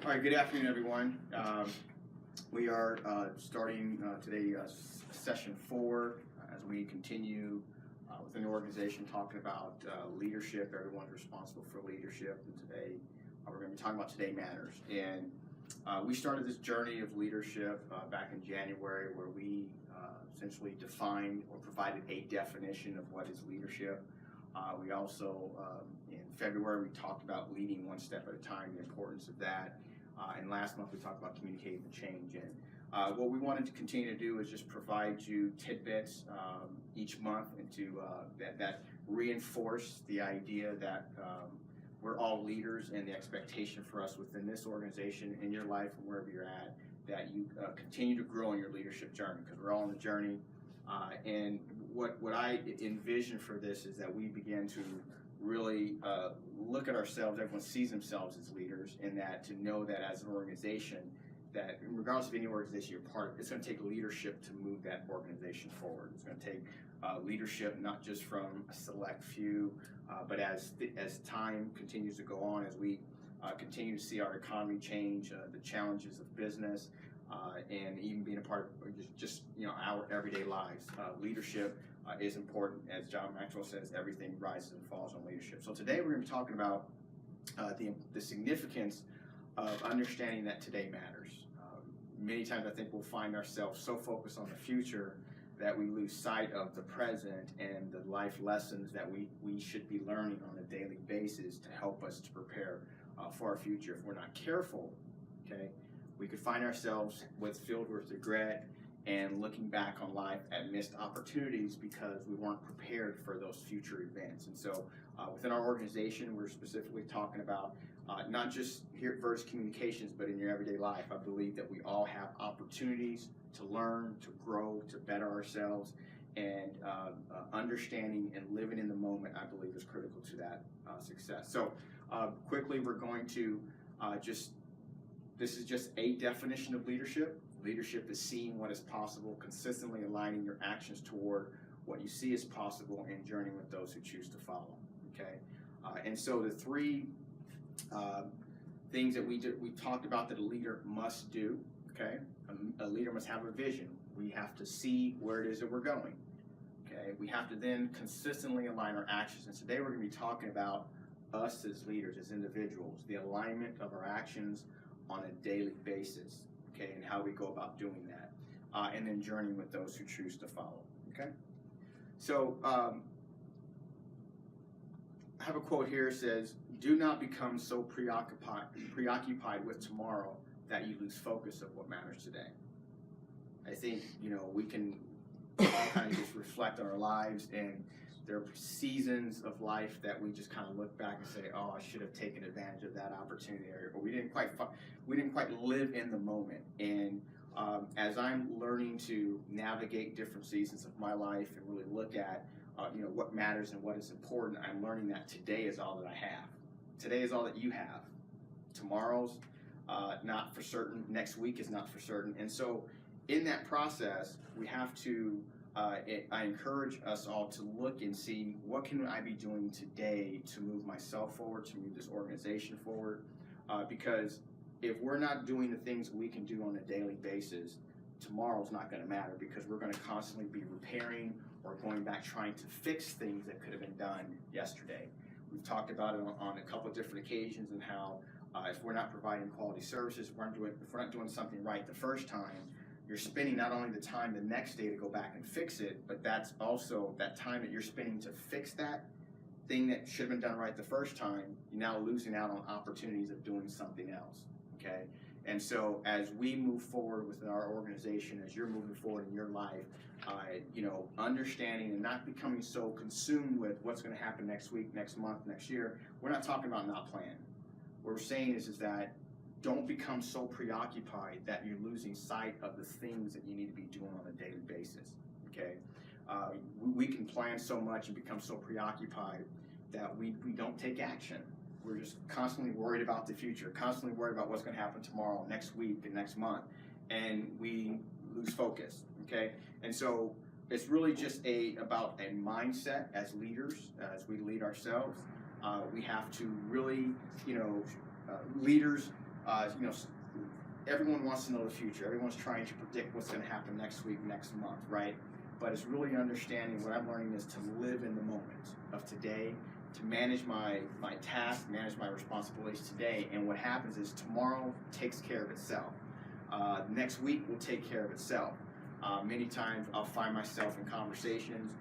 All right, good afternoon, everyone. We are starting today session 4 as we continue within the organization talking about leadership. Everyone's responsible for leadership, and today we're going to be talking about Today Matters. And we started this journey of leadership back in January, where we essentially defined or provided a definition of what is leadership. We also, in February, we talked about leading one step at a time, the importance of that. And last month, we talked about communicating the change. And what we wanted to continue to do is just provide you tidbits each month and to that reinforce the idea that we're all leaders, and the expectation for us within this organization, in your life, and wherever you're at, that you continue to grow in your leadership journey, because we're all on the journey. And what I envision for this is that we begin to really look at ourselves. Everyone sees themselves as leaders, and that to know that as an organization, that regardless of any organization you're part of, it's going to take leadership to move that organization forward. It's going to take leadership not just from a select few, but as time continues to go on, as we continue to see our economy change, the challenges of business, and even being a part of just our everyday lives. Leadership is important. As John Maxwell says, everything rises and falls on leadership. So today we're going to be talking about the significance of understanding that today matters. Many times I think we'll find ourselves so focused on the future that we lose sight of the present and the life lessons that we should be learning on a daily basis to help us to prepare for our future. If we're not careful, okay, we could find ourselves filled with regret and looking back on life at missed opportunities because we weren't prepared for those future events. And so within our organization, we're specifically talking about not just here at Vertus Communications, but in your everyday life. I believe that we all have opportunities to learn, to grow, to better ourselves, and understanding and living in the moment, I believe, is critical to that success. So quickly, we're going to this is just a definition of leadership. Leadership is seeing what is possible, consistently aligning your actions toward what you see as possible, and journeying with those who choose to follow. Okay, and so the three things that we talked about that a leader must do. Okay, a leader must have a vision. We have to see where it is that we're going. Okay, we have to then consistently align our actions. And today we're going to be talking about us as leaders, as individuals, the alignment of our actions on a daily basis. Okay, and how we go about doing that, and then journeying with those who choose to follow. Okay, so I have a quote here. It says, "Do not become so preoccupied with tomorrow that you lose focus of what matters today." I think we can kind of just reflect on our lives, and there are seasons of life that we just kind of look back and say, "Oh, I should have taken advantage of that opportunity," or we didn't quite live in the moment. And as I'm learning to navigate different seasons of my life and really look at what matters and what is important, I'm learning that today is all that I have. Today is all that you have. Tomorrow's not for certain. Next week is not for certain. And so in that process, we have to I encourage us all to look and see, what can I be doing today to move myself forward, to move this organization forward, because if we're not doing the things we can do on a daily basis, tomorrow's not going to matter, because we're going to constantly be repairing or going back trying to fix things that could have been done yesterday. We've talked about it on a couple of different occasions, and how if we're not providing quality services, if we're not doing something right the first time, you're spending not only the time the next day to go back and fix it, but that's also that time that you're spending to fix that thing that should have been done right the first time. You're now losing out on opportunities of doing something else. Okay, and so as we move forward within our organization, as you're moving forward in your life, understanding and not becoming so consumed with what's going to happen next week, next month, next year. We're not talking about not planning. What we're saying is that don't become so preoccupied that you're losing sight of the things that you need to be doing on a daily basis. Okay, we can plan so much and become so preoccupied that we don't take action. We're just constantly worried about the future, constantly worried about what's going to happen tomorrow, next week, and next month, and we lose focus. Okay, and so it's really just about a mindset as leaders, as we lead ourselves. We have to really, leaders everyone wants to know the future. Everyone's trying to predict what's going to happen next week, next month, right? But it's really understanding what I'm learning is to live in the moment of today, to manage my tasks, manage my responsibilities today. And what happens is tomorrow takes care of itself. Next week will take care of itself. Many times I'll find myself in conversations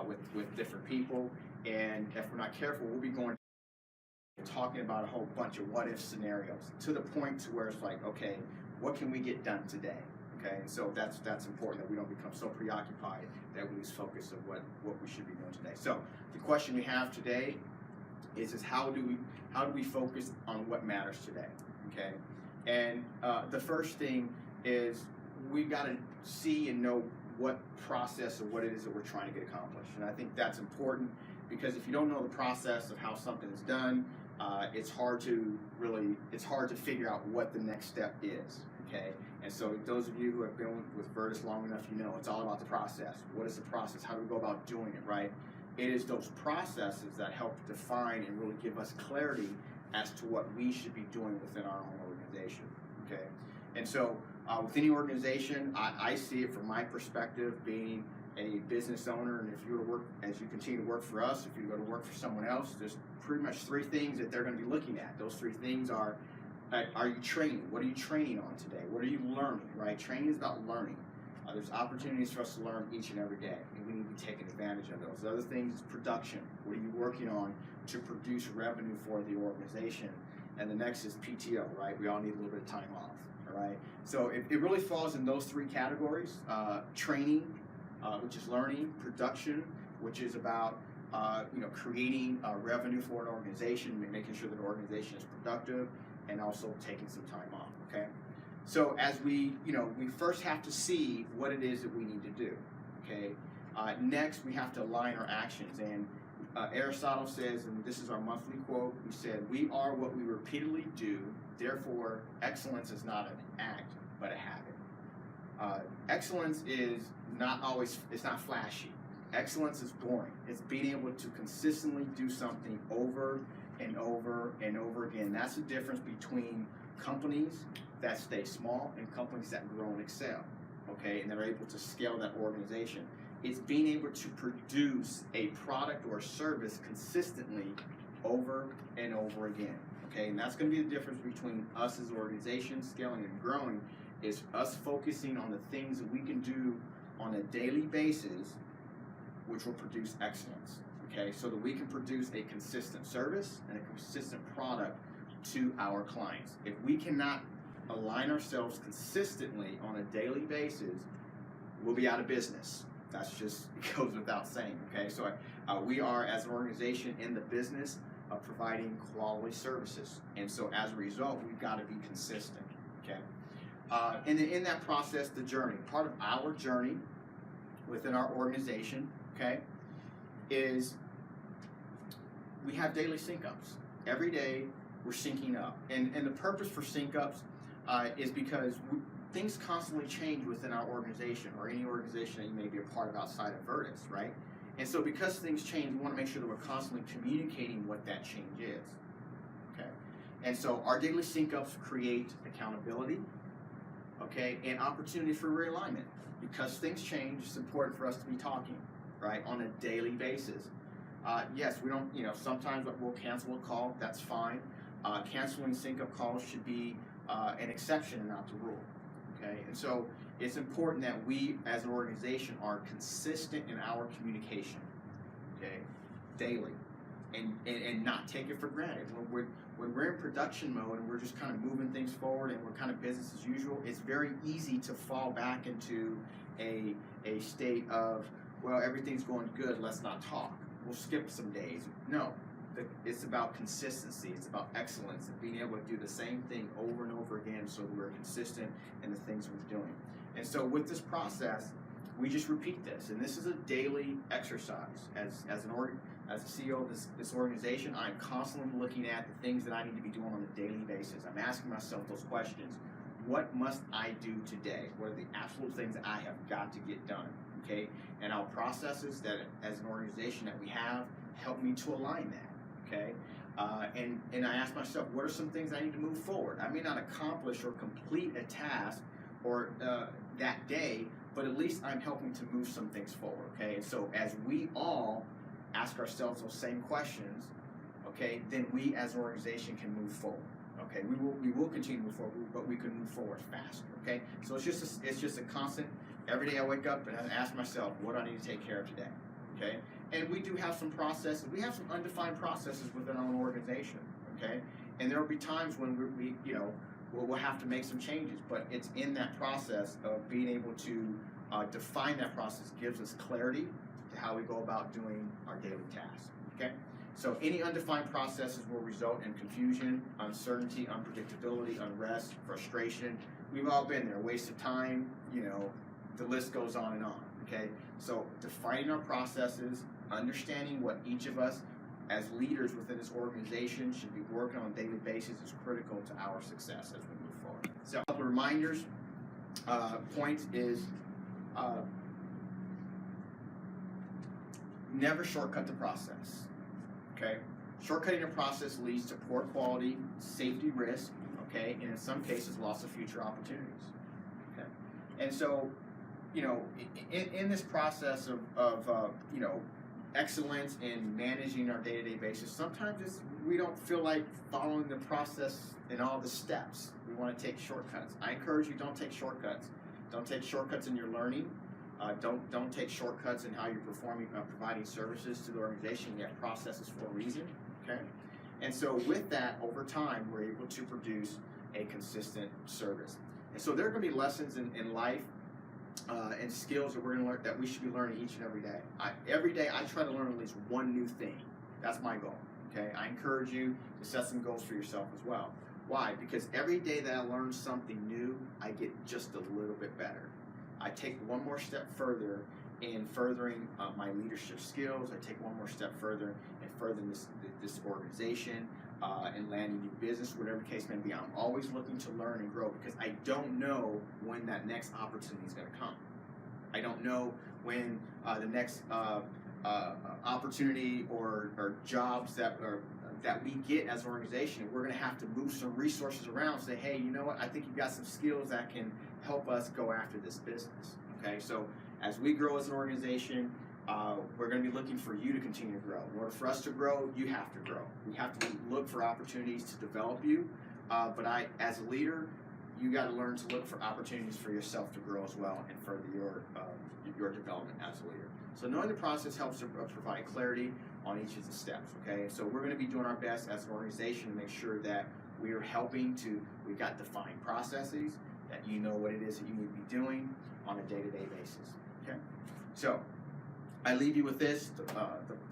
with different people, and if we're not careful, we'll be talking about a whole bunch of what if scenarios to the point to where it's like, okay, what can we get done today? Okay, and so that's important that we don't become so preoccupied that we lose focus of what we should be doing today. So the question we have today is how do we focus on what matters today? Okay, and the first thing is we got to see and know what process or what it is that we're trying to get accomplished, and I think that's important because if you don't know the process of how something is done, it's hard to figure out what the next step is. Okay, and so those of you who have been with Virtus long enough, you know it's all about the process. What is the process? How do we go about doing it, right? It is those processes that help define and really give us clarity as to what we should be doing within our own organization, okay? And so with any organization, I see it from my perspective being a business owner, and if you were to work, as you continue to work for us, if you go to work for someone else, there's pretty much three things that they're going to be looking at. Those three things are you training? What are you training on today? What are you learning, right? Training is about learning. There's opportunities for us to learn each and every day, and we need to be taking advantage of those. The other thing is production. What are you working on to produce revenue for the organization? And the next is PTO, right? We all need a little bit of time off, all right? So it really falls in those three categories. Training, which is learning; production, which is about creating revenue for an organization, making sure that the organization is productive, and also taking some time off, okay? So as we first have to see what it is that we need to do, okay? Next, we have to align our actions. And Aristotle says, and this is our monthly quote, he said, "We are what we repeatedly do, therefore excellence is not an act, but a habit." Excellence is it's not flashy. Excellence is boring. It's being able to consistently do something over and over and over again. That's the difference between companies that stay small and companies that grow and excel, okay, and that are able to scale that organization. It's being able to produce a product or service consistently over and over again, okay, and that's going to be the difference between us as organizations scaling and growing, is us focusing on the things that we can do on a daily basis, which will produce excellence, okay, so that we can produce a consistent service and a consistent product to our clients. If we cannot align ourselves consistently on a daily basis, we'll be out of business. That's just, it goes without saying, okay? So we are, as an organization, in the business of providing quality services. And so as a result, we've got to be consistent, okay? And then in that process, the journey, part of our journey within our organization, okay, is we have daily sync-ups. Every day, we're syncing up. And the purpose for sync-ups is because things constantly change within our organization or any organization that you may be a part of outside of Virtus, right? And so because things change, we want to make sure that we're constantly communicating what that change is, okay? And so our daily sync-ups create accountability, okay, and opportunity for realignment. Because things change, it's important for us to be talking, right, on a daily basis. Yes, we don't, sometimes we'll cancel a call, that's fine. Canceling sync-up calls should be an exception and not the rule, okay? And so it's important that we as an organization are consistent in our communication, okay, daily, and not take it for granted. When we're in production mode and we're just kind of moving things forward and we're kind of business as usual, it's very easy to fall back into a state of, well, everything's going good, let's not talk. We'll skip some days. No. It's about consistency. It's about excellence and being able to do the same thing over and over again so that we're consistent in the things we're doing. And so with this process, we just repeat this. And this is a daily exercise. As the CEO of this organization, I'm constantly looking at the things that I need to be doing on a daily basis. I'm asking myself those questions. What must I do today? What are the absolute things that I have got to get done? Okay? And our processes that as an organization that we have help me to align that. Okay, And I ask myself, what are some things I need to move forward? I may not accomplish or complete a task or that day, but at least I'm helping to move some things forward, okay? And so as we all ask ourselves those same questions, okay, then we as an organization can move forward, okay? We will continue to move forward, but we can move forward faster, okay? So it's just a constant, every day I wake up and I ask myself, what do I need to take care of today, okay? And we do have some processes, we have some undefined processes within our own organization, okay? And there will be times when we you know, we'll have to make some changes, but it's in that process of being able to define that process gives us clarity to how we go about doing our daily tasks, okay? So any undefined processes will result in confusion, uncertainty, unpredictability, unrest, frustration. We've all been there, waste of time, you know, the list goes on and on, okay? So defining our processes, understanding what each of us as leaders within this organization should be working on a daily basis is critical to our success as we move forward. So a couple of reminders, points is never shortcut the process, okay? Shortcutting a process leads to poor quality, safety risk, okay, and in some cases loss of future opportunities, okay? And so, you know, in this process of you know, excellence in managing our day-to-day basis, sometimes we don't feel like following the process in all the steps. We want to take shortcuts. I encourage you, don't take shortcuts. Don't take shortcuts in your learning. Don't take shortcuts in how you're performing, providing services to the organization. You have processes for a reason, okay? And so with that, over time, we're able to produce a consistent service. And so there are going to be lessons in life and skills that we're going to learn, that we should be learning each and every day. Every day I try to learn at least one new thing. That's my goal, okay? I encourage you to set some goals for yourself as well. Why? Because every day that I learn something new, I get just a little bit better. I take one more step further in furthering my leadership skills. I take one more step further in furthering this organization and landing new business, whatever the case may be. I'm always looking to learn and grow because I don't know when that next opportunity is going to come. I don't know when the next opportunity or jobs that we get as an organization. We're going to have to move some resources around and say, hey, you know what? I think you've got some skills that can help us go after this business. Okay, so as we grow as an organization, we're going to be looking for you to continue to grow. In order for us to grow, you have to grow. We have to look for opportunities to develop you. But as a leader, you got to learn to look for opportunities for yourself to grow as well and further your development as a leader. So knowing the process helps to provide clarity on each of the steps, okay? So we're going to be doing our best as an organization to make sure that we are helping to, we've got defined processes, that you know what it is that you need to be doing on a day-to-day basis, okay? So I leave you with this,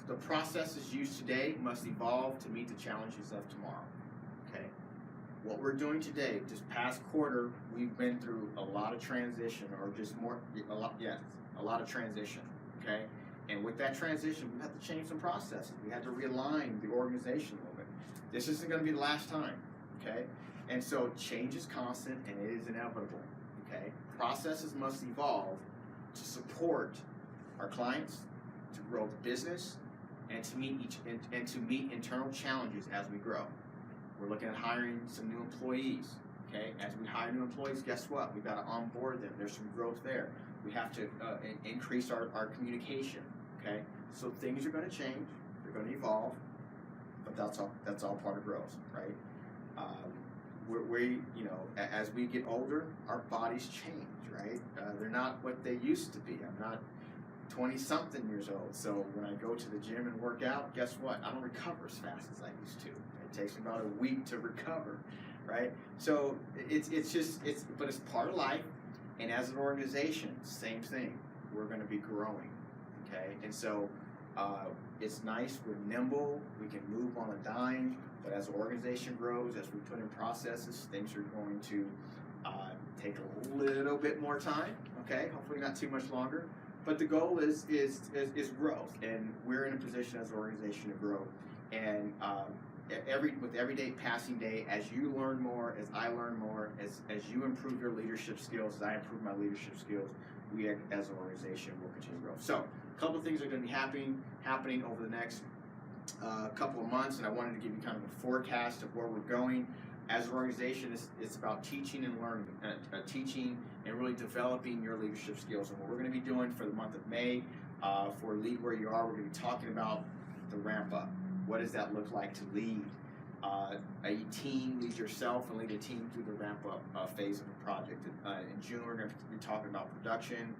the processes used today must evolve to meet the challenges of tomorrow, okay? What we're doing today, this past quarter, we've been through a lot of transition, or just more, a lot of transition, okay? And with that transition, we have to change some processes. We had to realign the organization a little bit. This isn't going to be the last time, okay? And so change is constant and it is inevitable, okay? Processes must evolve to support our clients, to grow the business, and to meet internal challenges as we grow. We're looking at hiring some new employees, okay? As we hire new employees, guess what? We've got to onboard them. There's some growth there. We have to increase our communication, okay? So things are going to change. They're going to evolve, but that's all part of growth, right? You know, as we get older, our bodies change, right? They're not what they used to be. I'm not 20-something years old, so when I go to the gym and work out, guess what? I don't recover as fast as I used to. It takes me about a week to recover, right? So but it's part of life, and as an organization, same thing. We're going to be growing, okay? And so it's nice, we're nimble, we can move on a dime, but as the organization grows, as we put in processes, things are going to take a little bit more time, okay? Hopefully not too much longer. But the goal is growth, and we're in a position as an organization to grow. And with every day passing day, as you learn more, as I learn more, as you improve your leadership skills, as I improve my leadership skills, we as an organization will continue to grow. So a couple of things are going to be happening over the next a couple of months, and I wanted to give you kind of a forecast of where we're going. As an organization, it's about teaching and learning, teaching and really developing your leadership skills. And what we're going to be doing for the month of May, for Lead Where You Are, we're going to be talking about the ramp up. What does that look like to lead a team, lead yourself, and lead a team through the ramp up phase of a project? In June, we're going to be talking about production.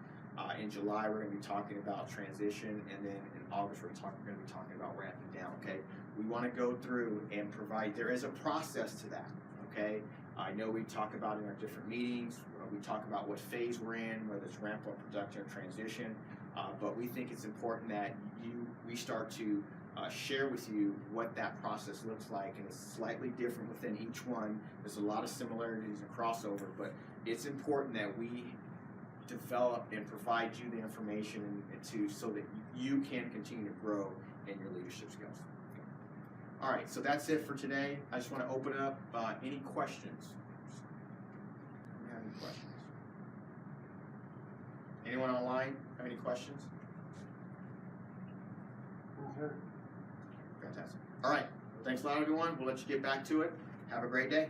In July, we're going to be talking about transition, and then in August, we're going to be talking about ramping down. Okay, we want to go through and provide. There is a process to that. Okay, I know we talk about in our different meetings. We talk about what phase we're in, whether it's ramp up, production, or transition. But we think it's important that we start to share with you what that process looks like, and it's slightly different within each one. There's a lot of similarities and crossover, but it's important that we develop and provide you the information so that you can continue to grow in your leadership skills. Okay. All right, so that's it for today. I just want to open up any questions. Do we have any questions? Anyone online have any questions? Fantastic. All right. Thanks a lot, everyone. We'll let you get back to it. Have a great day.